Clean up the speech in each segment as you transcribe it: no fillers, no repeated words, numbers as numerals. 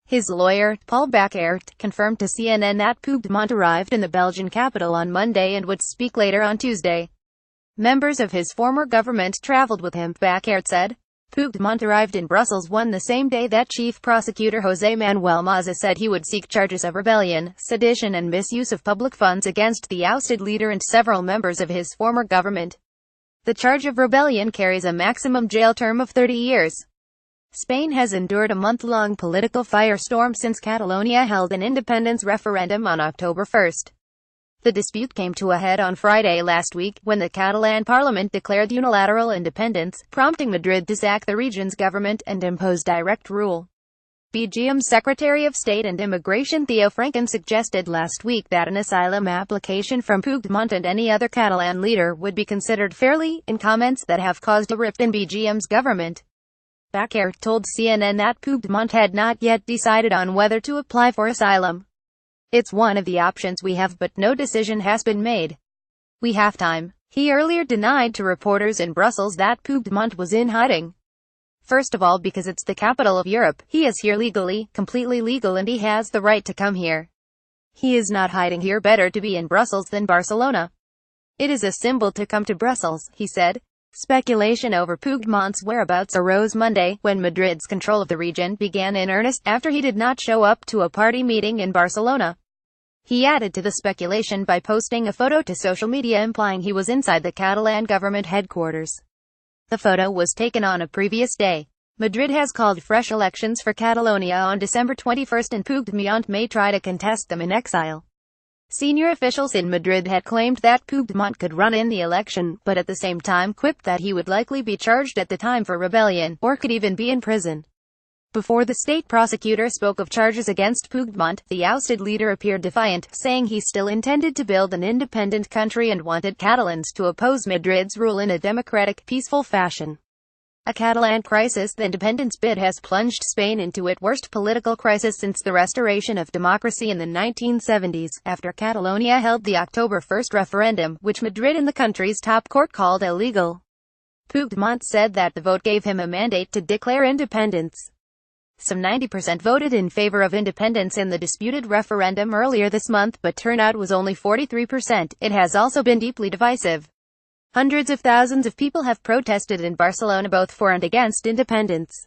His lawyer, Paul Bakaert, confirmed to CNN that Puigdemont arrived in the Belgian capital on Monday and would speak later on Tuesday. Members of his former government traveled with him, Bakaert said. Puigdemont arrived in Brussels the same day that Chief Prosecutor José Manuel Maza said he would seek charges of rebellion, sedition and misuse of public funds against the ousted leader and several members of his former government. The charge of rebellion carries a maximum jail term of 30 years. Spain has endured a month-long political firestorm since Catalonia held an independence referendum on October 1. The dispute came to a head on Friday last week, when the Catalan parliament declared unilateral independence, prompting Madrid to sack the region's government and impose direct rule. Belgium's Secretary of State and Immigration Theo Franken suggested last week that an asylum application from Puigdemont and any other Catalan leader would be considered fairly, in comments that have caused a rift in Belgium's government. Bakaert told CNN that Puigdemont had not yet decided on whether to apply for asylum. "It's one of the options we have, but no decision has been made. We have time." He earlier denied to reporters in Brussels that Puigdemont was in hiding. "First of all, because it's the capital of Europe, he is here legally, completely legal, and he has the right to come here. He is not hiding here. Better to be in Brussels than Barcelona. It is a symbol to come to Brussels," he said. Speculation over Puigdemont's whereabouts arose Monday, when Madrid's control of the region began in earnest, after he did not show up to a party meeting in Barcelona. He added to the speculation by posting a photo to social media implying he was inside the Catalan government headquarters. The photo was taken on a previous day. Madrid has called fresh elections for Catalonia on December 21 and Puigdemont may try to contest them in exile. Senior officials in Madrid had claimed that Puigdemont could run in the election, but at the same time quipped that he would likely be charged at the time for rebellion, or could even be in prison. Before the state prosecutor spoke of charges against Puigdemont, the ousted leader appeared defiant, saying he still intended to build an independent country and wanted Catalans to oppose Madrid's rule in a democratic, peaceful fashion. A Catalan crisis. The independence bid has plunged Spain into its worst political crisis since the restoration of democracy in the 1970s, after Catalonia held the October 1 referendum, which Madrid and the country's top court called illegal. Puigdemont said that the vote gave him a mandate to declare independence. Some 90% voted in favor of independence in the disputed referendum earlier this month, but turnout was only 43%. It has also been deeply divisive. Hundreds of thousands of people have protested in Barcelona both for and against independence.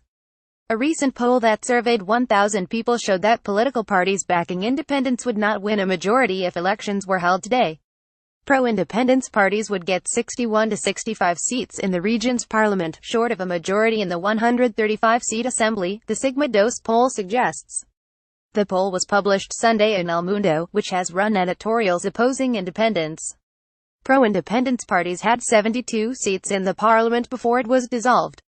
A recent poll that surveyed 1,000 people showed that political parties backing independence would not win a majority if elections were held today. Pro-independence parties would get 61 to 65 seats in the region's parliament, short of a majority in the 135-seat assembly, the Sigma Dos poll suggests. The poll was published Sunday in El Mundo, which has run editorials opposing independence. Pro-independence parties had 72 seats in the parliament before it was dissolved.